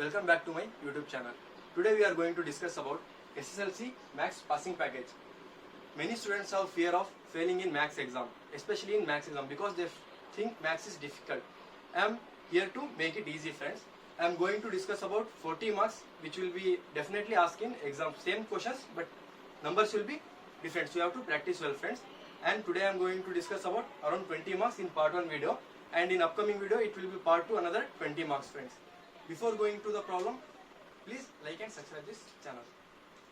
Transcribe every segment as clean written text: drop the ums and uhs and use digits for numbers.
Welcome back to my YouTube channel. Today we are going to discuss about SSLC Maths Passing Package. Many students have fear of failing in Maths exam, especially in Maths exam because they think Maths is difficult. I am here to make it easy, friends. I am going to discuss about 40 marks which will be definitely asked in exam. Same questions but numbers will be different. So you have to practice well, friends. And today I am going to discuss about around 20 marks in part 1 video, and in upcoming video it will be part 2 another 20 marks, friends. Before going to the problem, please like and subscribe this channel.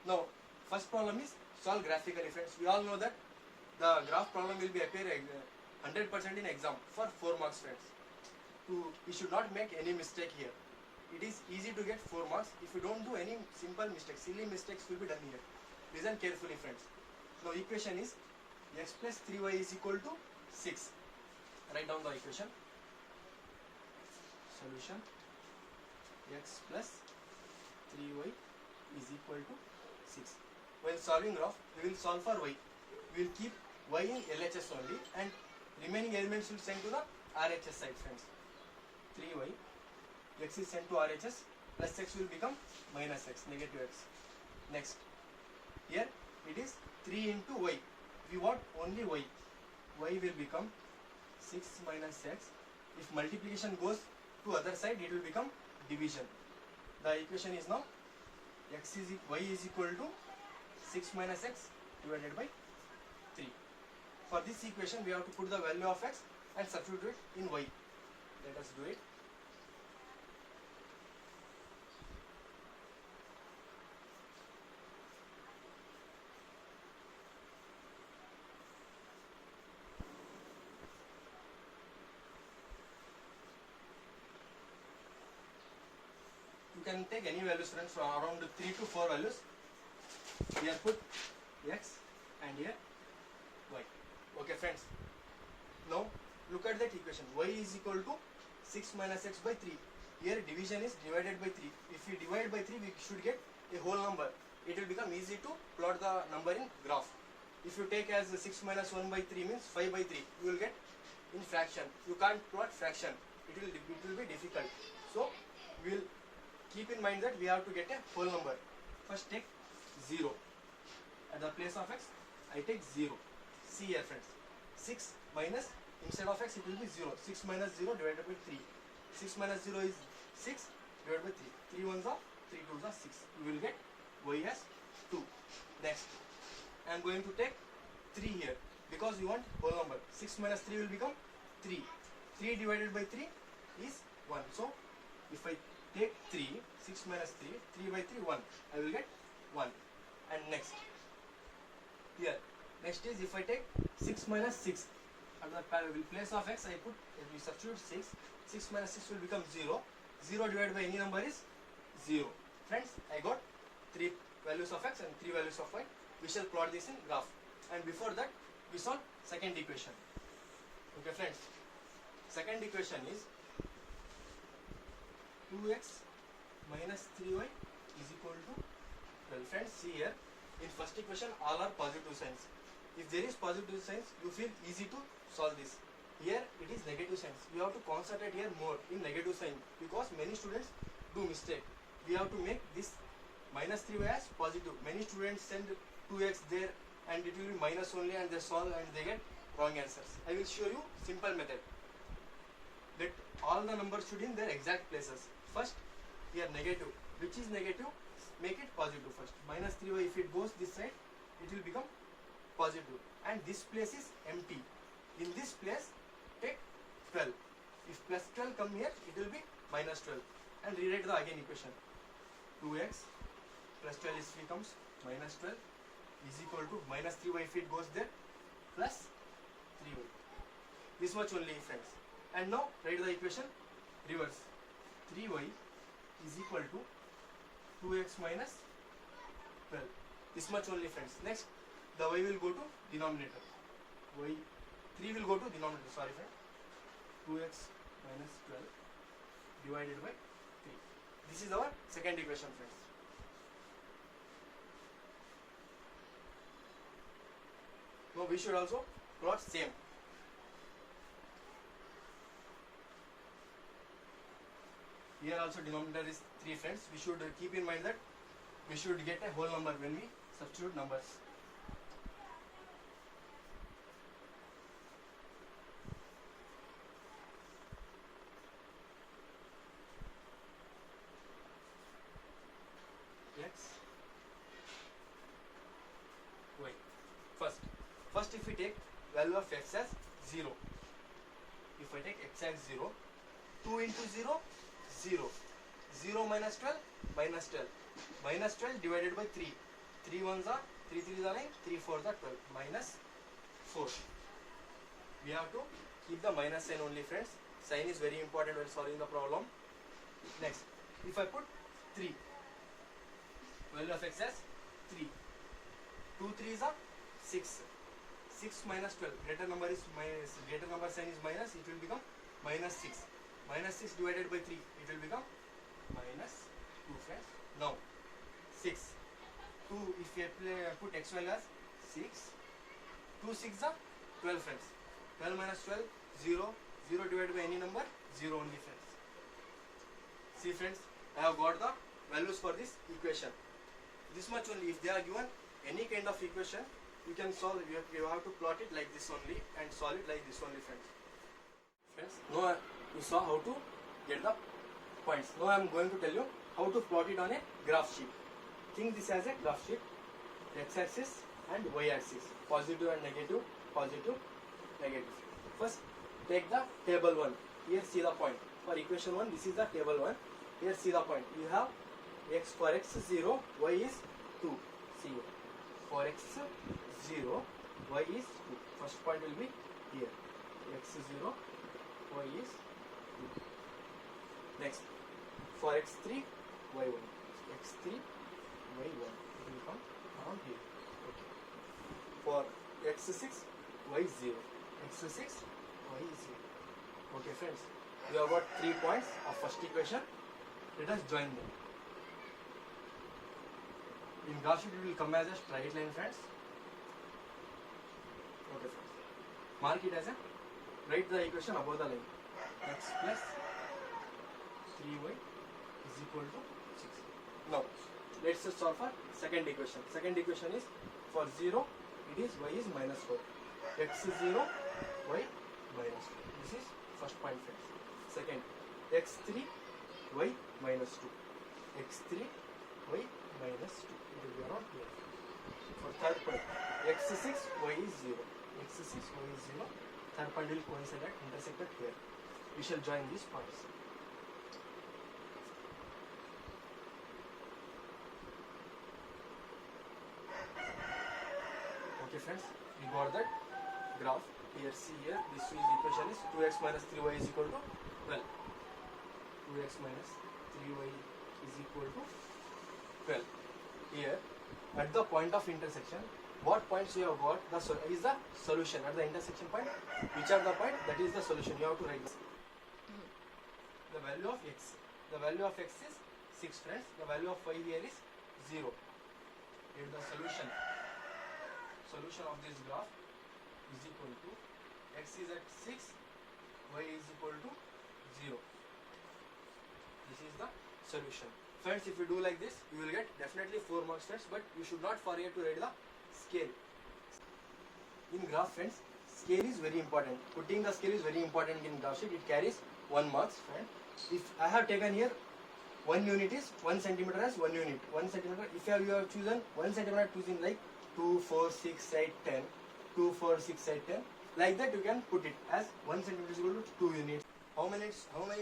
Now, first problem is solve graphically, friends. We all know that the graph problem will be appear 100% in exam for 4 marks, friends. We should not make any mistake here. It is easy to get 4 marks if you don't do any simple mistakes. Silly mistakes will be done here. Listen carefully, friends. Now, equation is x plus 3y is equal to 6. Write down the equation. Solution: x plus 3y is equal to 6. While solving graph, we will solve for y. We will keep y in LHS only and remaining elements will send to the RHS side, friends. 3y, x is sent to RHS, plus x will become minus x, negative x. Next, here it is 3 into y. We want only y. Y will become 6 minus x. If multiplication goes to other side, it will become division. The equation is now y is equal to 6 minus x divided by 3. For this equation, we have to put the value of x and substitute it in y. Let us do it. You can take any values, friends, from around 3 to 4 values. Here put x and here y. Okay, friends. Now look at that equation. Y is equal to 6 minus x by 3. Here division is divided by 3. If we divide by 3, we should get a whole number. It will become easy to plot the number in graph. If you take as 6 minus 1 by 3 means 5 by 3, you will get in fraction. You can't plot fraction. It will be difficult. So we will keep in mind that we have to get a whole number. First take 0. At the place of x, I take 0. See here, friends. 6 minus, instead of x it will be 0. 6 minus 0 divided by 3. 6 minus 0 is 6 divided by 3. 3 ones are 3 twos are 6. We will get y as 2. Next, I am going to take 3 here because we want whole number. 6 minus 3 will become 3. 3 divided by 3 is 1. So if I take 3, 6 minus 3, 3 by 3, 1. I will get 1. And next, here, next is if I take 6 minus 6, at the place of x, we substitute 6. 6 minus 6 will become 0. 0 divided by any number is 0. Friends, I got 3 values of x and 3 values of y. We shall plot this in graph. And before that, we solve second equation. Okay, friends. Second equation is 2x minus 3y is equal to 12. Friends, see here, in first equation all are positive signs. If there is positive signs, you feel easy to solve this. Here it is negative signs. We have to concentrate here more in negative sign because many students do mistake. We have to make this minus 3y as positive. Many students send 2x there and it will be minus only and they solve and they get wrong answers. I will show you simple method. Let all the numbers should in their exact places. First, here negative. Which is negative? Make it positive first. Minus 3y, if it goes this side, it will become positive. And this place is empty. In this place, take 12. If plus 12 come here, it will be minus 12. And rewrite the again equation. 2x plus 12 is becomes minus 12 is equal to minus 3y if it goes there, plus 3y. This much only, friends. And now write the equation reverse. 3y is equal to 2x minus 12. This much only, friends. Next, the y will go to denominator. 3 will go to denominator. Sorry, friend. 2x minus 12 divided by 3. This is our second equation, friends. Now we should also plot same. Here also denominator is 3 friends. We should keep in mind that we should get a whole number when we substitute numbers. X, Y. First if we take value of x as 0, if I take x as 0, 2 into 0, 0, 0 minus 12, minus 12, minus 12 divided by 3, 3 ones are, 3 3s are 9, 3 4s are 12, minus 4. We have to keep the minus sign only, friends. Sign is very important when solving the problem. Next, if I put 3, value of x as 3, 2 3s are 6, 6 minus 12, greater number is minus, greater number sign is minus, it will become minus 6, minus 6 divided by 3, it will become minus 2, friends. Now 6, 2, if we put x value as 6, 2 6 are 12, friends. 12 minus 12, 0, 0 divided by any number, 0 only, friends. See, friends, I have got the values for this equation. This much only. If they are given any kind of equation, you can solve. You have to plot it like this only and solve it like this only, friends. Friends, now you saw how to get the points. Now I am going to tell you how to plot it on a graph sheet. Think this as a graph sheet. X-axis and y-axis. Positive and negative. Positive, negative. First, take the table 1. Here see the point. For equation 1, this is the table 1. Here see the point. You have x, for x 0, y is 2. See here. For x 0, y is 2. First point will be here. X 0, y is 2. Next, for x 3, y 1. X 3, y 1. It will come around here. Okay. For x 6, y 0. X 6, y 0. Okay, friends. We have got 3 points of first equation. Let us join them. In graph sheet it will come as a straight line, friends. Okay, friends. Mark it as a, write the equation above the line. X plus 3y is equal to 6. Now, let's just solve for second equation. Second equation is for 0, it is y is minus 4. X is 0, y minus 2. This is first point, friends. Second, x3, y minus 2. x3, y minus 2. It will be around here. For third point, x6, y is 0. x6, y is 0. Third point will coincide at intersected here. We shall join these points. Okay, friends, we got that graph. Here, see here, this equation is 2x minus 3y is equal to 12. 2x minus 3y is equal to 12. Here, at the point of intersection, what points you have got is the solution. At the intersection point, which are the point? That is the solution. You have to write this. The value of x. The value of x is 6, friends. The value of y here is 0. Here the solution. Solution of this graph is equal to x is at 6, y is equal to 0. This is the solution. Friends, if you do like this, you will get definitely 4 marks, friends, but you should not forget to write the scale. In graph, friends, scale is very important. Putting the scale is very important in graph sheet. It carries 1 marks, friend. If I have taken here 1 unit is 1 centimeter as 1 unit. 1 centimeter. If you have chosen 1 centimeter, choosing like 2, 4, 6, 8, 10. 2, 4, 6, 8, 10. Like that you can put it as 1 centimeter is equal to 2 units. How many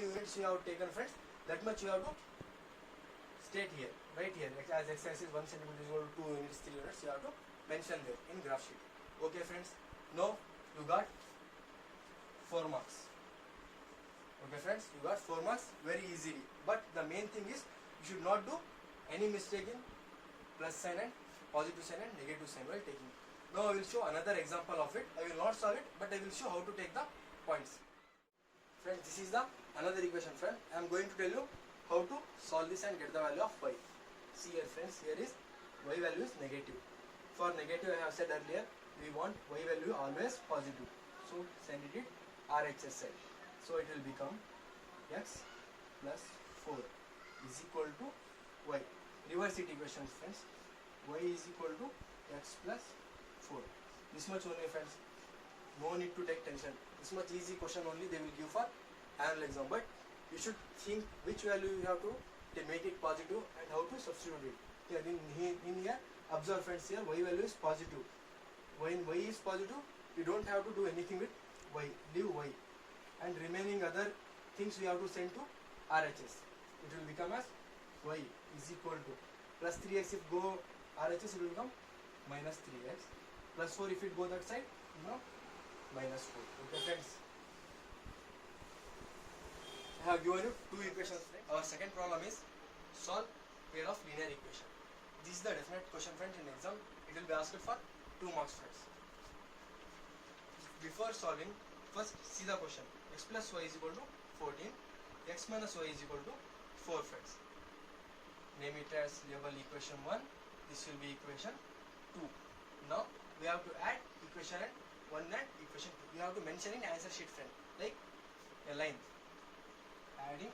units you have taken, friends? That much you have to state here, right here. As x-axis 1 centimeter is equal to 2 units, 3 units. You have to mention there in graph sheet. Okay, friends. Now you got 4 marks. Okay, friends. You got 4 marks very easily. But the main thing is you should not do any mistake in plus sign and positive sign and negative sign while taking. Now I will show another example of it. I will not solve it, but I will show how to take the points. Friends, this is the another equation, friend. I am going to tell you how to solve this and get the value of y. See here, friends, here is y value is negative. For negative, I have said earlier, we want y value always positive. So send it RHS side. So it will become x plus 4 is equal to y. Reverse it equation friends. Y is equal to x plus 4. This much only friends. No need to take tension. This much easy question only they will give for annual exam. But you should think which value you have to make it positive and how to substitute it. Here in here, observe friends, here y value is positive. When y is positive, you don't have to do anything with y. Leave y. And remaining other things we have to send to RHS. It will become as y is equal to plus 3x. If go RHS, it will become minus 3x. Plus 4 if it go that side, minus 4. Okay friends. I have given you two equations. Our second problem is solve pair of linear equation. This is the definite question friends in exam. It will be asked for 2 marks friends. Before solving, first see the question. X plus y is equal to 14. X minus y is equal to 4 friends. Name it as label equation 1. This will be equation 2. Now we have to add equation 1 and equation 2. We have to mention in answer sheet friend, like a line. Adding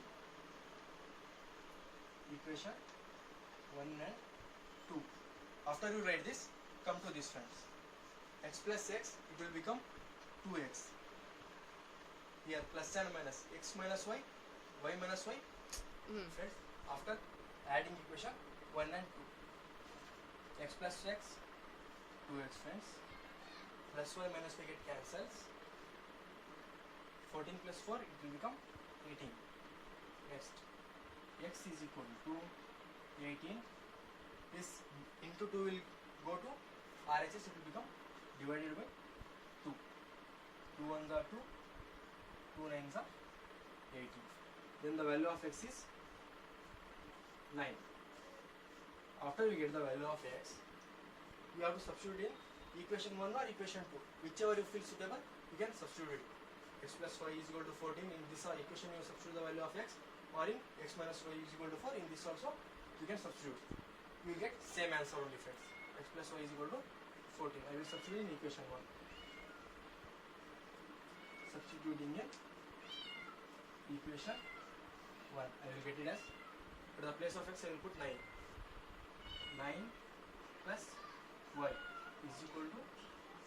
equation 1 and 2. After you write this, come to this friends. X plus x, it will become 2x. Here plus and minus, x minus y minus y. Friends, after adding equation 1 and 2. X plus x, 2x friends. Plus y minus y get cancels. 14 plus 4, it will become 18. Next, x is equal to 18. This into 2 will go to RHS, it will become divided by 2. 2 ones are 2, 2 nines are 18. Then the value of x is 9. After you get the value of x, you have to substitute in equation 1 or equation 2. Whichever you feel suitable, you can substitute it. X plus y is equal to 14. In this equation, you substitute the value of x, or in x minus y is equal to 4. In this also, you can substitute. You will get same answer only friends. X plus y is equal to 14. I will substitute in equation 1. Substituting in equation 1. I will get it as, at the place of x, I will put 9. 9 plus y is equal to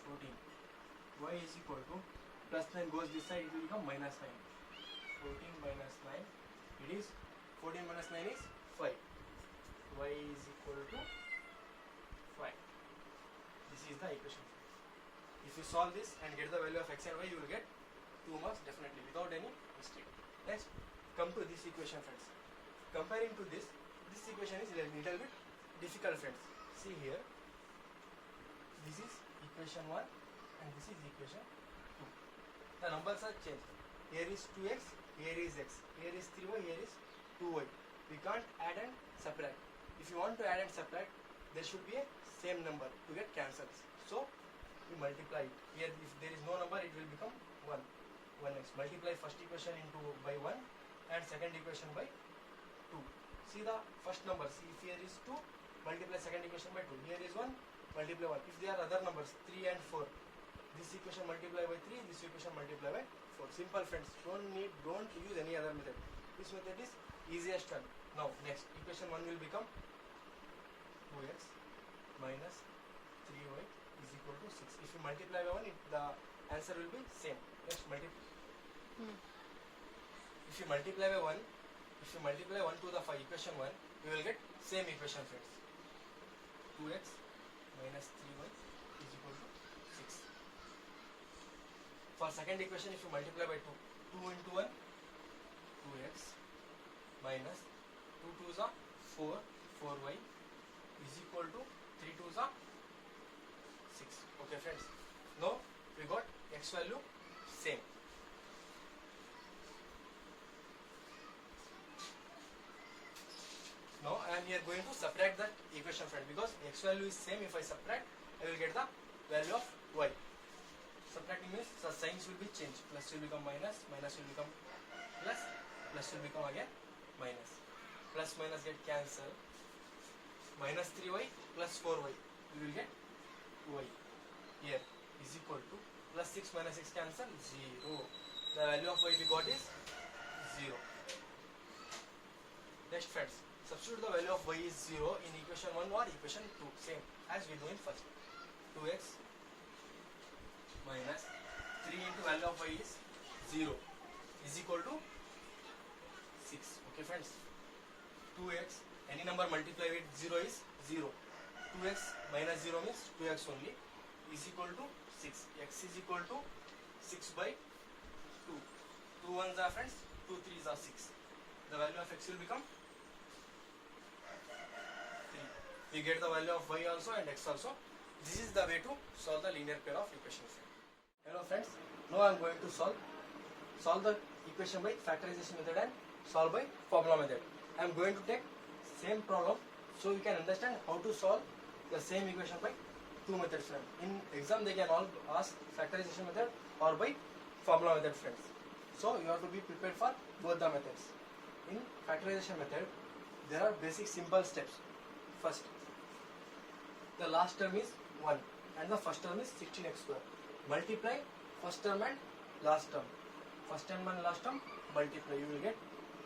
14. Y is equal to plus 9 goes this side, it will become minus 9. 14 minus 9, it is 14 minus 9 is 5. Y is equal to 5. This is the equation. If you solve this and get the value of x and y, you will get 2 marks definitely without any mistake. Next, come to this equation friends. Comparing to this equation is a little bit difficult friends. See here, this is equation 1 and this is equation 2. The numbers are changed. Here is 2x, here is x, here is 3y, here is 2y. We can't add and subtract. If you want to add and subtract, there should be a same number to get cancels. So we multiply it. Here if there is no number, it will become 1. 1x. Multiply first equation into by 1 and second equation by 2. See the first number. See if here is 2, multiply second equation by 2. Here is 1, multiply 1. If there are other numbers 3 and 4, this equation multiply by 3, this equation multiply by 4. Simple friends. Don't use any other method. This method is easiest one. Now next equation 1 will become 2x minus 3y is equal to 6. If you multiply by 1, the answer will be same. Next if you multiply by 1, if you multiply 1 to the equation 1, you will get same equation friends. 2x minus 3y is equal to 6. For second equation, if you multiply by 2, 2 into 1, 2x minus 2 2s are 4, 4y is equal to 3 2s are 6. Okay friends, now we got x value same. Now I am here going to subtract that equation friend, because x value is same. If I subtract, I will get the value of y. Subtracting means the signs will be changed. Plus will become minus, minus will become plus, plus will become again minus. Plus minus get cancelled. Minus 3y plus 4y. We will get y. Here is equal to plus 6 minus 6 cancel 0. The value of y we got is 0. Next friends, substitute the value of y is 0 in equation 1 or equation 2, same as we do in first. 2x minus 3 into value of y is 0 is equal to 6. Okay friends, 2x, any number multiply with 0 is 0. 2x minus 0 means 2x only, is equal to 6. X is equal to 6 by 2. 2 ones are friends, 2 threes are 6. The value of x will become 3. We get the value of y also and x also. This is the way to solve the linear pair of equations. Hello friends, now I am going to solve the equation by factorization method and solve by formula method. I am going to take same problem so you can understand how to solve the same equation by two methods. In exam they can all ask factorization method or by formula method friends. So you have to be prepared for both the methods. In factorization method there are basic simple steps. First, the last term is 1 and the first term is 16x square. Multiply first term and last term. First term and last term multiply. You will get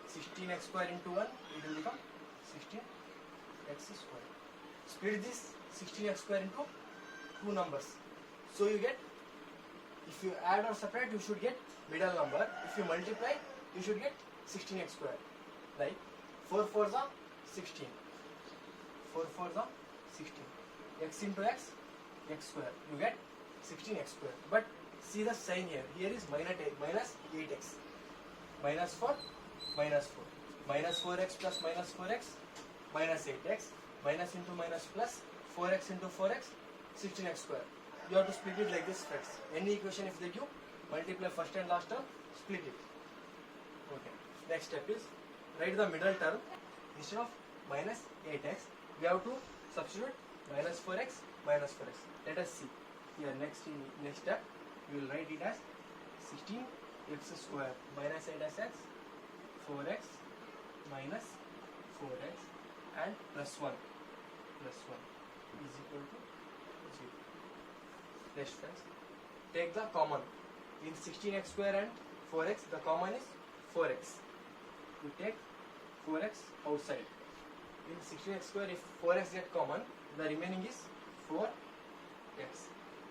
16x square into 1. It will become 16x square. Split this 16x square into two numbers. So you get, if you add or separate, you should get middle number. If you multiply, you should get 16x square. Like 4 4s are 16. 4 4s are 16. X into x, x square. You get 16x square. But see the sign here. Here is minus 8x. Minus 4, minus 4. Minus 4x plus minus 4x, minus 8x. Minus into minus plus 4x into 4x, 16x square. You have to split it like this friends. Any equation if they give, multiply first and last term, split it. Okay. Next step is write the middle term. Instead of minus 8x, we have to substitute minus 4x, minus 4x. Let us see. Here next step, we will write it as 16x square minus 8x, 4x minus 4x and plus 1 is equal to 0. Next friends, take the common. In 16x square and 4x, the common is 4x. You take 4x outside. In 16x square, if 4x get common, the remaining is 4x.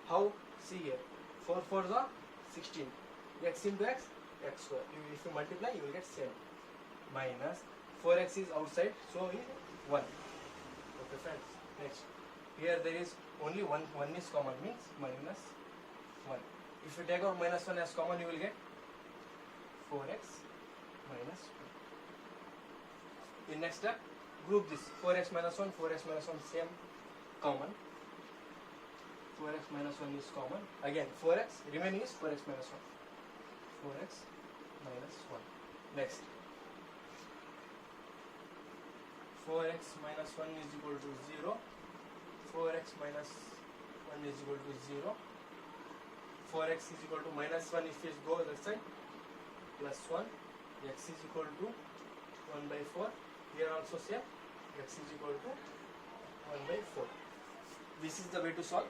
How? See here. 4 4s are 16. X into x, x square. If you multiply, you will get same. Minus 4x is outside, so is 1. Okay friends. Next. Here there is only 1 is common, means minus 1. If you take out minus 1 as common, you will get 4x minus 1. In next step, group this 4x minus 1, 4x minus 1 same common. 4x minus 1 is common. Again 4x, remaining is 4x minus 1. 4x minus 1. Next. 4x minus 1 is equal to 0. 4x minus 1 is equal to 0. 4x is equal to minus 1 if it go that side. Plus 1. X is equal to 1 by 4. Here also same. X is equal to 1 by 4. This is the way to solve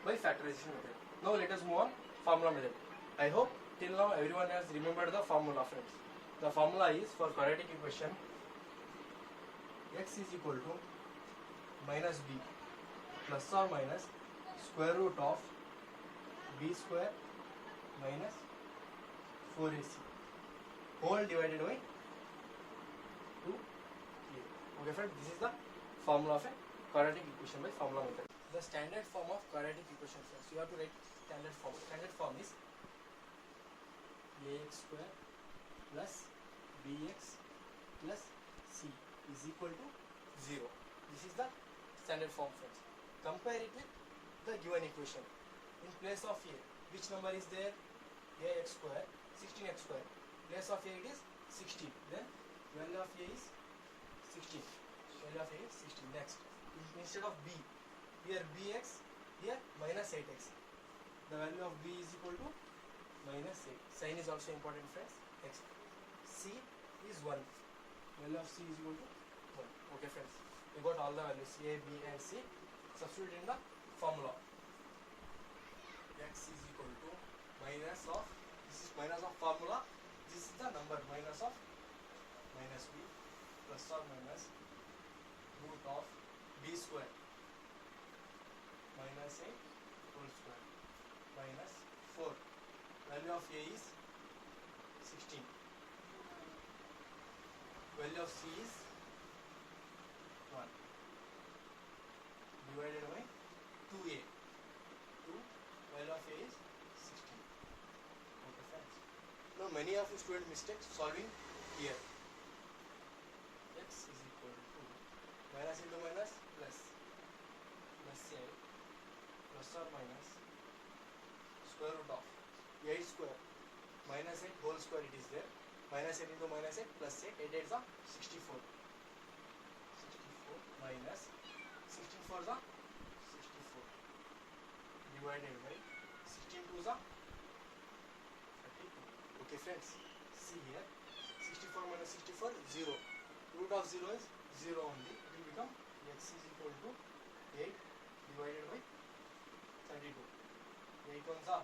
by factorization method. Now let us move on formula method. I hope till now everyone has remembered the formula friends. The formula is for quadratic equation x is equal to minus b plus or minus square root of b square minus 4ac whole divided by 2a. Okay friends, this is the formula of a quadratic equation by formula method. The standard form of quadratic equation friends, you have to write standard form. Standard form is ax square plus bx plus c is equal to 0. This is the standard form friends. Compare it with the given equation. In place of a, which number is there? Ax square, 16x square. Place of a it is 16. Then value of a is 16. Value of a is 16. Next, instead of b, here bx, here minus 8x. The value of b is equal to minus 8. Sign is also important friends. Next, c is 1. Value of c is equal to 1. Okay friends, we got all the values a, b and c. Substitute in the formula. X is equal to minus of, this is minus of formula, this is the number minus of minus b plus or minus root of b square minus a whole square minus 4. Value of a is 16. Value of c is 1 divided by 2a. 2 value of a is 16. Okay friends. Now many of you student mistakes solving here. X is equal to minus into minus plus a plus or minus square root of 8 square minus 8 whole square it is there. Minus 8 into minus 8 plus 8, 8 8 is 64. 64 minus 16 4 is 64 divided by 16 2 is 32. Okay friends, see here 64 minus 64 0. Root of 0 is 0 only. It will become x is equal to 8 divided by 32. 8 ones are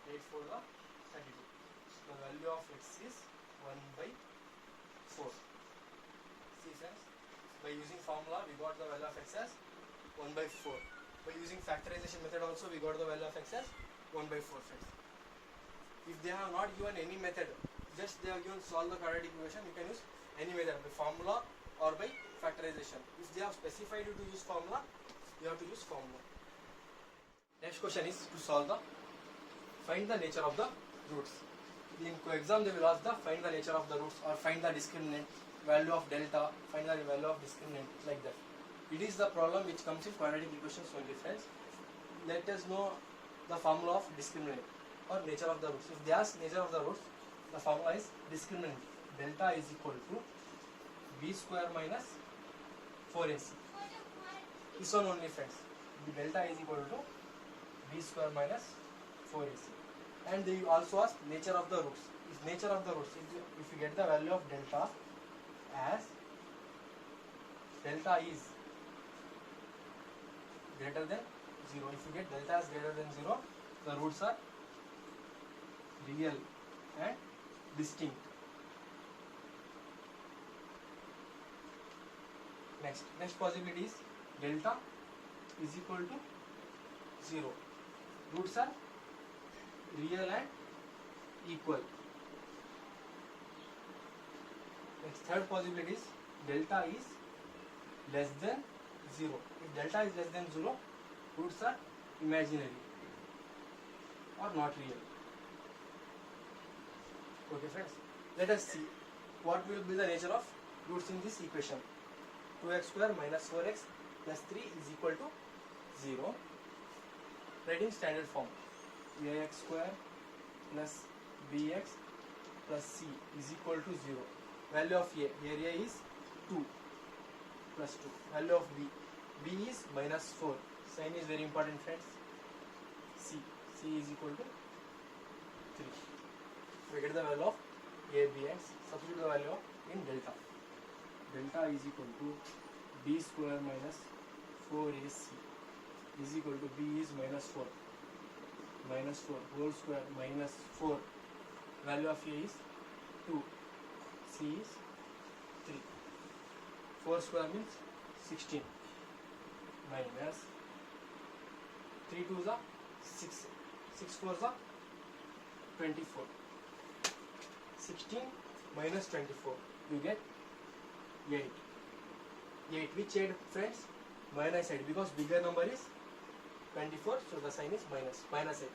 8 4 is 32. The value of x is 1 by 4. See friends, by using formula we got the value of x as 1 by 4. By using factorization method also we got the value of x as 1 by 4 friends. If they have not given any method, just they have given solve the quadratic equation, you can use any method by formula or by factorization. If they have specified you to use formula, you have to use formula. Next question is to solve the find the nature of the roots. In exam they will ask the find the nature of the roots or find the discriminant, value of delta, find the value of discriminant, like that. It is the problem which comes in quadratic equations only friends. Let us know the formula of discriminant or nature of the roots. If they ask nature of the roots, the formula is discriminant. Delta is equal to b square minus 4ac. This one only friends. The delta is equal to b square minus 4ac. And they also ask nature of the roots. If nature of the roots, if you get the value of delta as delta is greater than 0. If you get delta as greater than 0, the roots are real and distinct. Next possibility is delta is equal to 0. Roots are real and equal. Next, third possibility is delta is less than 0. If delta is less than 0, roots are imaginary or not real. Okay friends, let us see what will be the nature of roots in this equation. 2x square minus 4x plus 3 is equal to 0. Writing standard form. Ax square plus bx plus c is equal to 0. Value of a, here a is 2 plus 2. Value of b is minus 4. Sign is very important friends. C is equal to 3. We get the value of a, b and c. Substitute the value of in delta. Delta is equal to b square minus 4ac is equal to b is minus 4. Minus 4 whole square minus 4. Value of a is 2. C is 3. 4 square means 16 minus 3 2s are 6. 6 4s are 24. 16 minus 24. You get 8. 8. Which 8 friends? Minus 8 because bigger number is 24, so the sign is minus. Minus 8.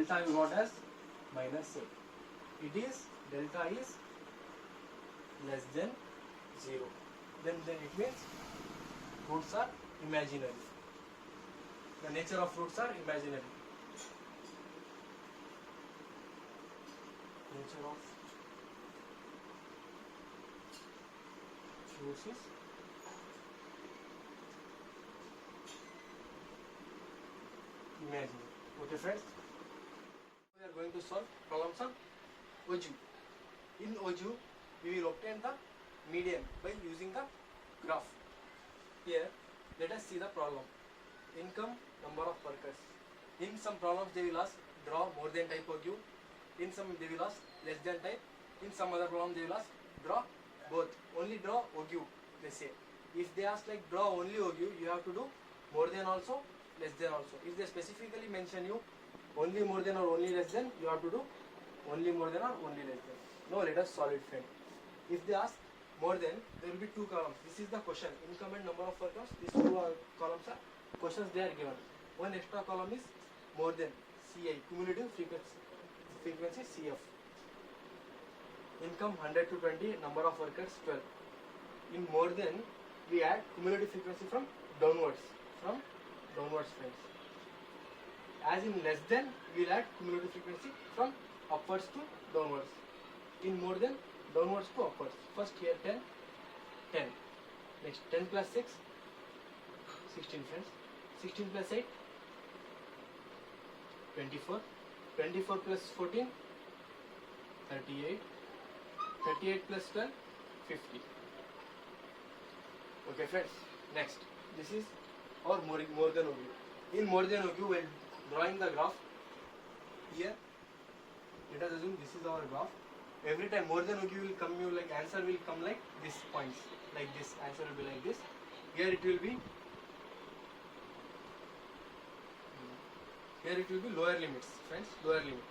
Delta you got as minus 8. It is delta is less than 0. Then it means roots are imaginary. The nature of roots are imaginary. Nature of roots is imaginary. Okay friends, we are going to solve problems on OGU. In OGU, we will obtain the median by using the graph. Here, let us see the problem. Income, number of workers. In some problems they will ask draw more than type OGU. In some they will ask less than type. In some other problem they will ask draw both. Only draw or give, they say. If they ask like draw only or give, you have to do more than also, less than also. If they specifically mention you only more than or only less than, you have to do only more than or only less than. Now let us solve it, friend. If they ask more than, there will be two columns. This is the question, income and number of workers. These two columns are questions they are given. One extra column is more than, CI, cumulative frequency CF. Income 100 to 20, number of workers 12. In more than, we add cumulative frequency from downwards, friends. As in less than, we will add cumulative frequency from upwards to downwards. In more than, downwards to upwards. First here 10, 10. Next 10 plus 6, 16, friends. 16 plus 8, 24. 24 plus 14, 38. 38 plus 12, 50. Okay, friends. Next, this is our more than OQ. In more than OQ, when drawing the graph, here, let us assume this is our graph. Every time more than OQ will come, you like answer will come like this points, like this. Answer will be like this. Here it will be. Here it will be lower limits, friends. Lower limit.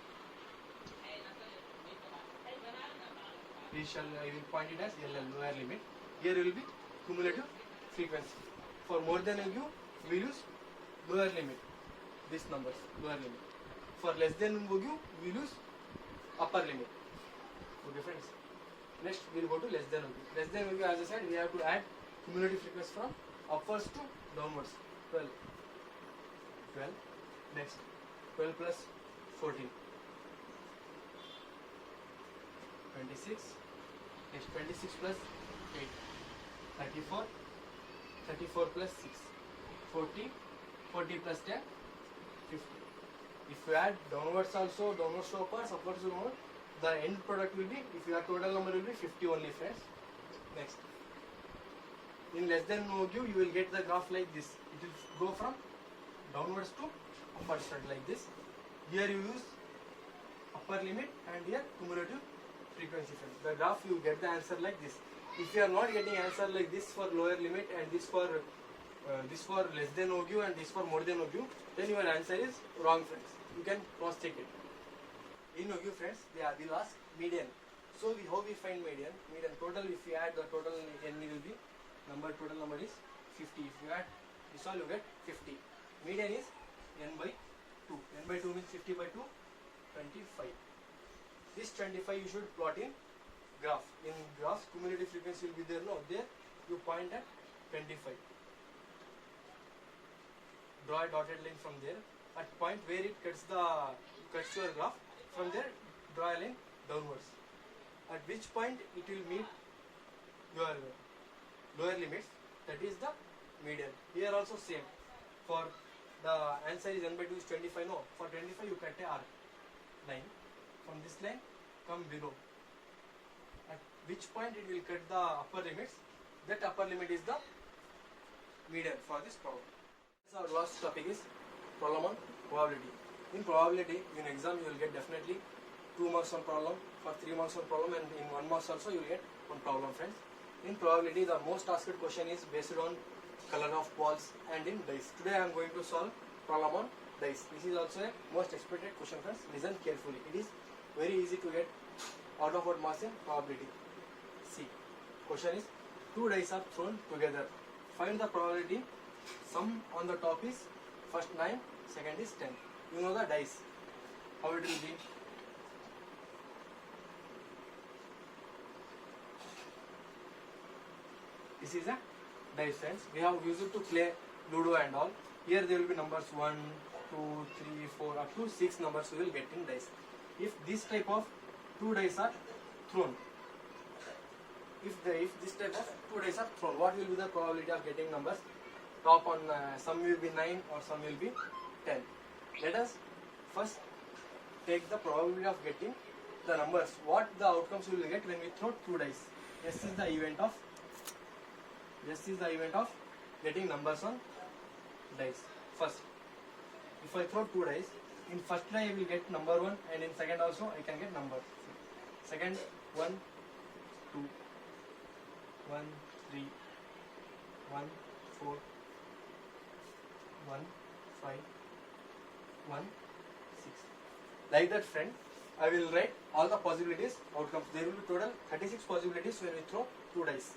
I will point it as LL, lower limit. Here will be cumulative frequency. For more than OQ, we use lower limit. These numbers, lower limit. For less than OQ, we use upper limit. Okay, friends. Next, we will go to less than OQ. Less than OQ, as I said, we have to add cumulative frequency from upwards to downwards. 12. 12. Next, 12 plus 14. 26. Next, 26 plus 8. 34. 34 plus 6. 40. 40 plus 10. 50. If you add downwards also, downwards to upwards, upwards to downwards, the end product will be, if your total number will be 50 only, friends. Next. In less than OQ, you will get the graph like this. It will go from downwards to upwards like this. Here you use upper limit and here cumulative frequency, friends. The graph you get the answer like this. If you are not getting answer like this for lower limit and this for less than OQ and this for more than OQ, then your answer is wrong, friends. You can cross check it. In OQ, friends, they will ask median. So how we find median? Median total, if you add the total n will be total number is 50. If you add this all, you get 50. Median is n by 2. N by 2 means 50 by 2, 25. This 25 you should plot in graph. In graph, cumulative frequency will be there. No, there you point at 25. Draw a dotted line from there. At point where it cuts your graph, from there draw a line downwards. At which point it will meet your lower limits, that is the median. Here also same. For the answer is n by 2 is 25. No, for 25 you cut a arc line. From this line come below. At which point it will cut the upper limits, that upper limit is the median for this problem. So our last topic is problem on probability. In probability, in exam you will get definitely 2 marks on problem, for 3 marks on problem, and in 1 marks also you will get 1 problem, friends. In probability, the most asked question is based on color of balls and in dice. Today I am going to solve problem on dice. This is also a most expected question, friends. Listen carefully. It is very easy to get out of what marks in probability. See, question is 2 dice are thrown together. Find the probability. Sum on the top is first 9, second is 10. You know the dice. How it will be? This is a dice, friends. We have used it to play Ludo and all. Here there will be numbers 1, 2, 3, 4 up to 6 numbers we will get in dice. If this type of 2 dice are thrown, if this type of 2 dice are thrown, what will be the probability of getting numbers? Top on some will be 9 or some will be 10. Let us first take the probability of getting the numbers. What the outcomes we will get when we throw 2 dice. This is the event of getting numbers on dice. First, if I throw 2 dice, in first try I will get number 1 and in second also I can get number. Second 1, 2, 1 3 1 4 1 5 1 6. Like that, friend. I will write all the possibilities outcomes. There will be total 36 possibilities when we throw 2 dice.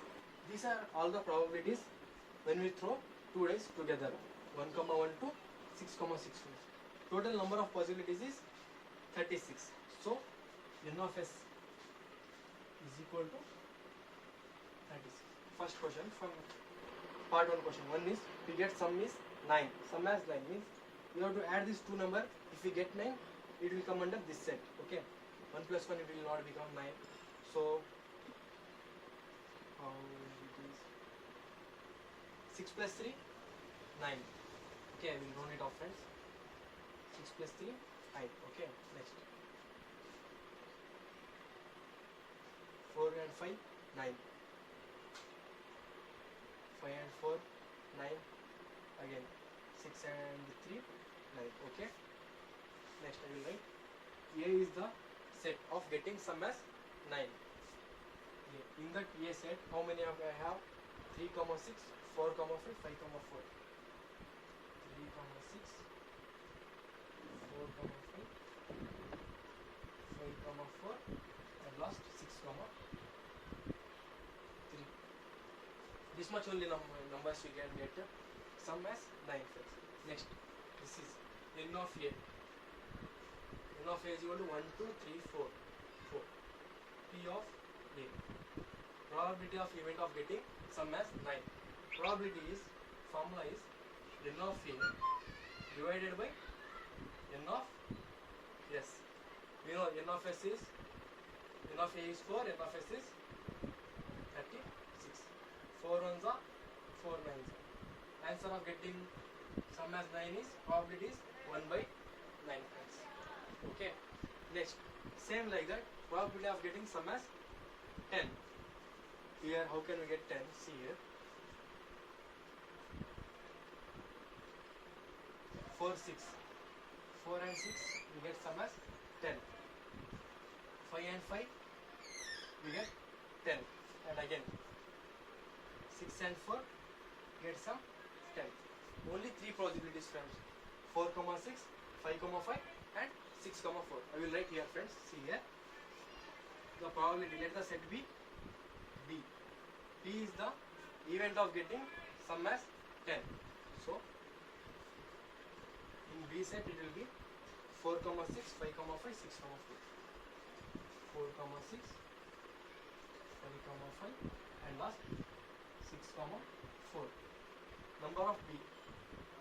These are all the probabilities when we throw 2 dice together. 1, 1 to 6, 6. Total number of possibilities is 36. So n of s is equal to 36. First question from part 1 question. One is we get sum is 9. Sum as 9 means we have to add these two number. If we get 9, it will come under this set. Okay, 1 plus 1 it will not become 9. So how it is 6 plus 3 9. Okay, I will round it off, friends. 6 plus 3 5. Okay, next 4 and 5 9. 5 and 4 9. Again 6 and 3 9. Okay, next I will write A is the set of getting sum as 9. In that A set, how many of I have? 3, 6, 4, 5, 5, 4. 3, 6, 4, 5, 5, 4, and last 6, 3. This much only numbers we can get sum as 9. Next, this is n of A. N of A is equal to 1, 2, 3, 4. 4. P of A. Probability of event of getting sum as 9. Probability is, formula is n of A divided by n of S. We know n of S is, n of A is 4, n of S is 36. 4 ones are 4 nines. Answer of getting sum as 9 is, probability is 1 by 9. Okay, next, same like that, probability of getting sum as 10. Here, how can we get 10? See here. 4, 6. 4 and 6, we get sum as 10. 5 and 5, we get 10. And again, 6 and 4, get sum 10. Only 3 possibilities, friends. 4, 6, 5, 5, and 6, 4. I will write here, friends. See here. The probability, let the set be B. P is the event of getting sum as 10. So, in B set it will be 4, 6, 5, 5, 6, 4. 4, 6, 5, 5, and last 6, 4. Number of B.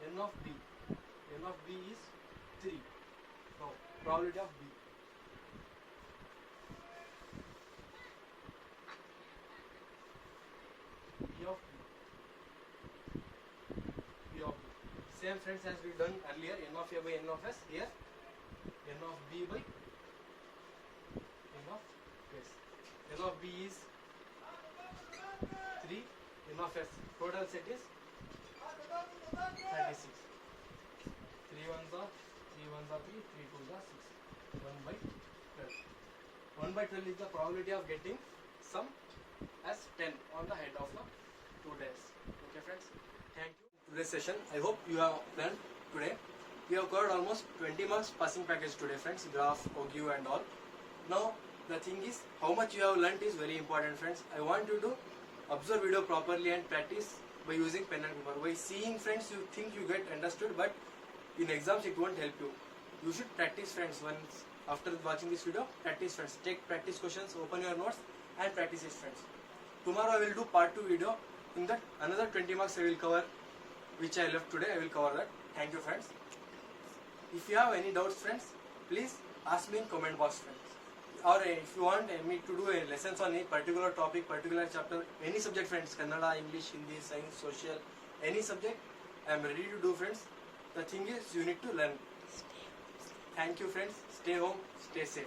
N of B. N of B is 3. Now, probability of B. P of B. P of B. Same, friends, as we done earlier. N of A by N of S. Here, N of B by N of S. N of B is 3. N of S. Total set is 36. 3 ones are 3, 3 2s are 6. 1 by 12. 1 by 12 is the probability of getting sum as 10 on the head of the 2 days. Okay, friends. Thank you. Today's session, I hope you have learned today. We have covered almost 20 marks passing package today, friends. Graph, OGU and all. Now, the thing is, how much you have learnt is very important, friends. I want you to observe video properly and practice by using pen and paper. By seeing, friends, you think you get understood, but in exams it won't help you. You should practice, friends. Once after watching this video, practice, friends. Take practice questions, open your notes and practice it, friends. Tomorrow I will do part 2 video. In that another 20 marks I will cover, which I left today. I will cover that. Thank you, friends. If you have any doubts, friends, please ask me in comment box, friends. Or if you want me to do a lessons on a particular topic, particular chapter, any subject, friends, Kannada, English, Hindi, Science, Social, any subject, I am ready to do, friends. The thing is, you need to learn. Thank you, friends. Stay home, stay safe.